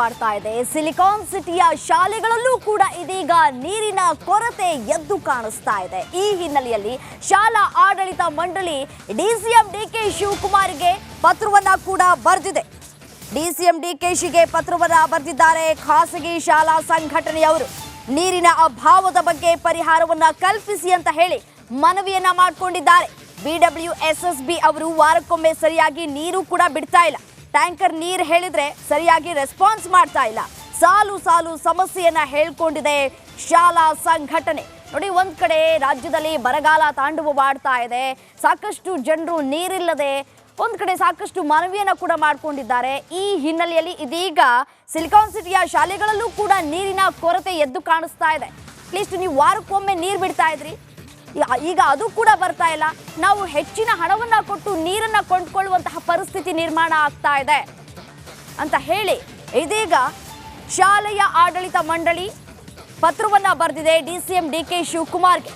ಮಾಡ್ತಾ ಇದೆ ಸಿಲಿಕಾನ್ ಸಿಟಿಯ ಶಾಲೆಗಳಲ್ಲೂ ಕೂಡ ಇದೀಗ ನೀರಿನ ಕೊರತೆ ಎದ್ದು ಕಾಣಿಸ್ತಾ ಇದೆ। ಈ ಹಿನ್ನೆಲೆಯಲ್ಲಿ ಶಾಲಾ ಆಡಳಿತ ಮಂಡಳಿ ಡಿಸಿಎಂ ಡಿಕೆ ಶಿವಕುಮಾರ್ಗೆ ಪತ್ರವನ್ನ ಕೂಡ ಬರೆದಿದೆ। ಡಿಸಿಎಂ ಡಿಕೆಶಿಗೆ ಪತ್ರವನ್ನ ಬರೆದಿದ್ದಾರೆ ಖಾಸಗಿ ಶಾಲಾ ಸಂಘಟನೆಯವರು। ನೀರಿನ ಅಭಾವದ ಬಗ್ಗೆ ಪರಿಹಾರವನ್ನ ಕಲ್ಪಿಸಿ ಅಂತ ಹೇಳಿ ಮನವಿಯನ್ನ ಮಾಡಿಕೊಂಡಿದ್ದಾರೆ। ಬಿಡಬ್ಲ್ಯೂಎಸ್ಎಸ್ಬಿ ಅವರು ವಾರಕ್ಕೊಮ್ಮೆ ಸರಿಯಾಗಿ ನೀರು ಕೂಡ ಬಿಡ್ತಾ ಇಲ್ಲ। ಟ್ಯಾಂಕರ್ ನೀರು ಹೇಳಿದ್ರೆ ಸರಿಯಾಗಿ ರೆಸ್ಪಾನ್ಸ್ ಮಾಡ್ತಾ ಇಲ್ಲ। ಸಾಲು ಸಾಲು ಸಮಸ್ಯೆಯನ್ನ ಹೇಳ್ಕೊಂಡಿದೆ ಶಾಲಾ ಸಂಘಟನೆ। ನೋಡಿ, ಒಂದ್ ಕಡೆ ರಾಜ್ಯದಲ್ಲಿ ಬರಗಾಲ ತಾಂಡವವಾಡ್ತಾ ಇದೆ, ಸಾಕಷ್ಟು ಜನರು ನೀರಿಲ್ಲದೆ ಒಂದ್ ಕಡೆ ಸಾಕಷ್ಟು ಮನವಿಯನ್ನ ಕೂಡ ಮಾಡ್ಕೊಂಡಿದ್ದಾರೆ। ಈ ಹಿನ್ನೆಲೆಯಲ್ಲಿ ಇದೀಗ ಸಿಲಿಕಾನ್ ಸಿಟಿಯ ಶಾಲೆಗಳಲ್ಲೂ ಕೂಡ ನೀರಿನ ಕೊರತೆ ಎದ್ದು ಕಾಣಿಸ್ತಾ ಇದೆ। ಅಟ್ಲೀಸ್ಟ್ ನೀವು ವಾರಕ್ಕೊಮ್ಮೆ ನೀರು ಬಿಡ್ತಾ ಇದ್ರಿ, ಈಗ ಅದು ಕೂಡ ಬರ್ತಾ ಇಲ್ಲ। ನಾವು ಹೆಚ್ಚಿನ ಹಣವನ್ನ ಕೊಟ್ಟು ನೀರನ್ನ ಕೊಂಡ್ಕೊಳ್ಳುವಂತಹ ಪರಿಸ್ಥಿತಿ ನಿರ್ಮಾಣ ಆಗ್ತಾ ಇದೆ ಅಂತ ಹೇಳಿ ಇದೀಗ ಶಾಲೆಯ ಆಡಳಿತ ಮಂಡಳಿ ಪತ್ರವನ್ನ ಬರೆದಿದೆ ಡಿಸಿಎಂ ಡಿಕೆ ಶಿವಕುಮಾರ್ಗೆ।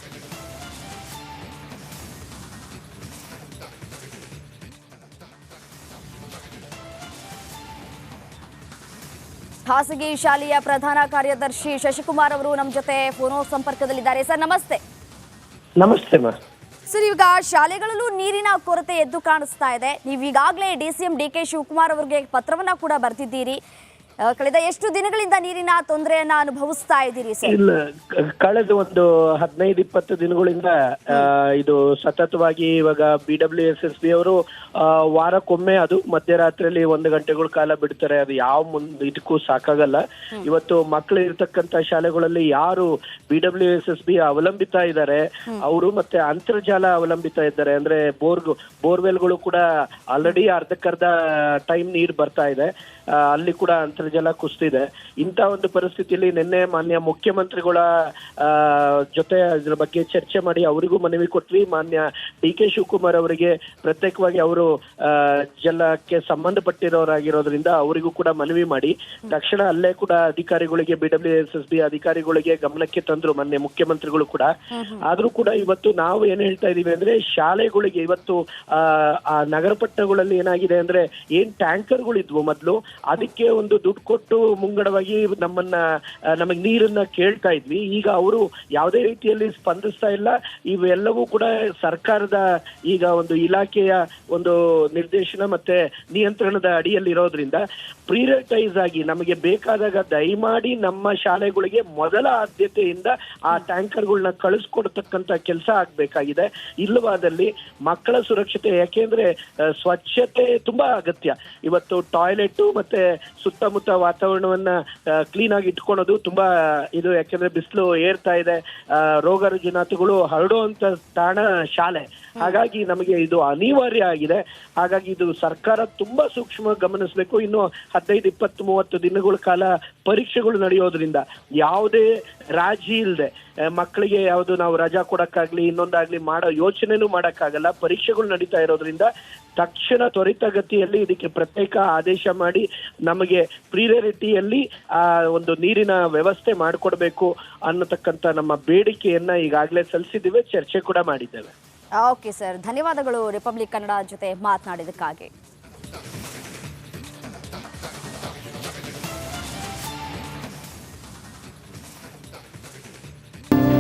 ಖಾಸಗಿ ಶಾಲೆಯ ಪ್ರಧಾನ ಕಾರ್ಯದರ್ಶಿ ಶಶಿಕುಮಾರ್ ಅವರು ನಮ್ಮ ಜೊತೆ ಫೋನ್ ಸಂಪರ್ಕದಲ್ಲಿದ್ದಾರೆ। ಸರ್ ನಮಸ್ತೆ। ನಮಸ್ತೆ ಮಾ ಸರ್, ಈಗ ಶಾಲೆಗಳಲ್ಲೂ ನೀರಿನ ಕೊರತೆ ಎದ್ದು ಕಾಣಿಸ್ತಾ ಇದೆ। ನೀವು ಈಗಾಗಲೇ ಡಿಸಿಎಂ ಡಿಕೆ ಶಿವಕುಮಾರ್ ಅವರಿಗೆ ಪತ್ರವನ್ನ ಕೂಡ ಬರೆದಿದ್ದೀರಿ। ಕಳೆದ ಎಷ್ಟು ದಿನಗಳಿಂದ ನೀರಿನ ತೊಂದರೆಯನ್ನ ಅನುಭವಿಸ್ತಾ ಇದ್ದೀರಿ ಸರ್? ಇಲ್ಲ, ಕಳೆದ ಒಂದು 15-20 ದಿನಗಳಿಂದ ಇದು ಸತತವಾಗಿ ಇವಾಗ ಬಿಡಬ್ಲ್ಯೂಎಸ್ಎಸ್ಬಿ ಅವರು ವಾರಕ್ಕೊಮ್ಮೆ ಅದು ಮಧ್ಯರಾತ್ರಿಯಲ್ಲಿ 1 ಗಂಟೆಗಳ ಕಾಲ ಬಿಡ್ತಾರೆ। ಅದು ಯಾವ ಇದಕ್ಕೂ ಸಾಕಾಗಲ್ಲ। ಇವತ್ತು ಮಕ್ಕಳು ಇರ್ತಕ್ಕಂತ ಶಾಲೆಗಳಲ್ಲಿ ಯಾರು ಬಿಡಬ್ಲ್ಯೂಎಸ್ಎಸ್ಬಿ ಅವಲಂಬಿತ ಇದ್ದಾರೆ ಅವರು ಮತ್ತೆ ಅಂತರ್ಜಾಲ ಅವಲಂಬಿತ ಇದ್ದಾರೆ, ಅಂದ್ರೆ ಬೋರ್ವೆಲ್ಗಳು ಕೂಡ ಆಲ್ರೆಡಿ ಅರ್ಧಕ್ಕರ್ಧ ಟೈಮ್ ನೀರು ಬರ್ತಾ ಇದೆ, ಅಲ್ಲಿ ಕೂಡ ಅಂತರ್ಜಲ ಕುಸಿದಿದೆ। ಇಂಥ ಒಂದು ಪರಿಸ್ಥಿತಿಯಲ್ಲಿ ನಿನ್ನೆ ಮಾನ್ಯ ಮುಖ್ಯಮಂತ್ರಿಗಳ ಜೊತೆ ಇದ್ರ ಬಗ್ಗೆ ಚರ್ಚೆ ಮಾಡಿ ಅವರಿಗೂ ಮನವಿ ಕೊಟ್ವಿ। ಮಾನ್ಯ ಡಿ ಕೆ ಶಿವಕುಮಾರ್ ಅವರಿಗೆ ಪ್ರತ್ಯೇಕವಾಗಿ ಅವರು ಜಲಕ್ಕೆ ಸಂಬಂಧಪಟ್ಟಿರೋರಾಗಿರೋದ್ರಿಂದ ಅವರಿಗೂ ಕೂಡ ಮನವಿ ಮಾಡಿ ತಕ್ಷಣ ಅಲ್ಲೇ ಕೂಡ ಅಧಿಕಾರಿಗಳಿಗೆ ಬಿಡಬ್ಲ್ಯೂಎಸ್ಎಸ್ಬಿ ಅಧಿಕಾರಿಗಳಿಗೆ ಗಮನಕ್ಕೆ ತಂದ್ರು ಮಾನ್ಯ ಮುಖ್ಯಮಂತ್ರಿಗಳು ಕೂಡ। ಆದ್ರೂ ಕೂಡ ಇವತ್ತು ನಾವು ಏನ್ ಹೇಳ್ತಾ ಇದೀವಿ ಅಂದ್ರೆ ಶಾಲೆಗಳಿಗೆ ಇವತ್ತು ಆ ನಗರ ಪಟ್ಟಣಗಳಲ್ಲಿ ಏನಾಗಿದೆ ಅಂದ್ರೆ ಏನ್ ಟ್ಯಾಂಕರ್ಗಳಿದ್ವು ಮೊದ್ಲು, ಅದಕ್ಕೆ ಒಂದು ದುಡ್ಡು ಕೊಟ್ಟು ಮುಂಗಡವಾಗಿ ನಮಗ್ ನೀರನ್ನ ಕೇಳ್ತಾ ಇದ್ವಿ। ಈಗ ಅವರು ಯಾವುದೇ ರೀತಿಯಲ್ಲಿ ಸ್ಪಂದಿಸ್ತಾ ಇಲ್ಲ। ಇವೆಲ್ಲವೂ ಕೂಡ ಸರ್ಕಾರದ ಈಗ ಒಂದು ಇಲಾಖೆಯ ಒಂದು ನಿರ್ದೇಶನ ಮತ್ತೆ ನಿಯಂತ್ರಣದ ಅಡಿಯಲ್ಲಿ ಇರೋದ್ರಿಂದ ಪ್ರಿಯಾರಿಟೈಸ್ ಆಗಿ ನಮಗೆ ಬೇಕಾದಾಗ ದಯಮಾಡಿ ನಮ್ಮ ಶಾಲೆಗಳಿಗೆ ಮೊದಲ ಆದ್ಯತೆಯಿಂದ ಆ ಟ್ಯಾಂಕರ್ಗಳನ್ನ ಕಳಿಸ್ಕೊಡ್ತಕ್ಕಂತ ಕೆಲಸ ಆಗ್ಬೇಕಾಗಿದೆ। ಇಲ್ಲವಾದಲ್ಲಿ ಮಕ್ಕಳ ಸುರಕ್ಷತೆ, ಯಾಕೆಂದ್ರೆ ಸ್ವಚ್ಛತೆ ತುಂಬಾ ಅಗತ್ಯ। ಇವತ್ತು ಟಾಯ್ಲೆಟ್ ಮತ್ತೆ ಸುತ್ತಮುತ್ತ ವಾತಾವರಣವನ್ನ ಕ್ಲೀನ್ ಆಗಿ ಇಟ್ಕೊಳೋದು ತುಂಬಾ ಇದು, ಯಾಕೆಂದ್ರೆ ಬಿಸಿಲು ಏರ್ತಾ ಇದೆ, ರೋಗ ರುಜಿನಾತುಗಳು ಹರಡುವಂತ ತಾಣ ಶಾಲೆ, ಹಾಗಾಗಿ ನಮಗೆ ಇದು ಅನಿವಾರ್ಯ ಆಗಿದೆ। ಹಾಗಾಗಿ ಇದು ಸರ್ಕಾರ ತುಂಬಾ ಸೂಕ್ಷ್ಮ ಗಮನಿಸಬೇಕು। ಇನ್ನು 15, 20, 30 ದಿನಗಳ ಕಾಲ ಪರೀಕ್ಷೆಗಳು ನಡೆಯೋದ್ರಿಂದ ಯಾವುದೇ ರಾಜಿ ಇಲ್ಲದೆ ಮಕ್ಕಳಿಗೆ ಯಾವುದು ನಾವು ರಜಾ ಕೊಡಕ್ಕಾಗ್ಲಿ ಇನ್ನೊಂದಾಗ್ಲಿ ಮಾಡೋ ಯೋಚನೆನೂ ಮಾಡಕ್ಕಾಗಲ್ಲ। ಪರೀಕ್ಷೆಗಳು ನಡೀತಾ ಇರೋದ್ರಿಂದ ತಕ್ಷಣ ತ್ವರಿತಗತಿಯಲ್ಲಿ ಇದಕ್ಕೆ ಪ್ರತ್ಯೇಕ ಆದೇಶ ಮಾಡಿ ನಮಗೆ ಪ್ರಿಯಾರಿಟಿಯಲ್ಲಿ ಒಂದು ನೀರಿನ ವ್ಯವಸ್ಥೆ ಮಾಡಿಕೊಡ್ಬೇಕು ಅನ್ನತಕ್ಕಂಥ ನಮ್ಮ ಬೇಡಿಕೆಯನ್ನ ಈಗಾಗಲೇ ಸಲ್ಲಿಸಿದ್ದೇವೆ, ಚರ್ಚೆ ಕೂಡ ಮಾಡಿದ್ದೇವೆ। ಓಕೆ ಸರ್, ಧನ್ಯವಾದಗಳು ರಿಪಬ್ಲಿಕ್ ಕನ್ನಡ ಜೊತೆ ಮಾತನಾಡಿದಕ್ಕಾಗಿ।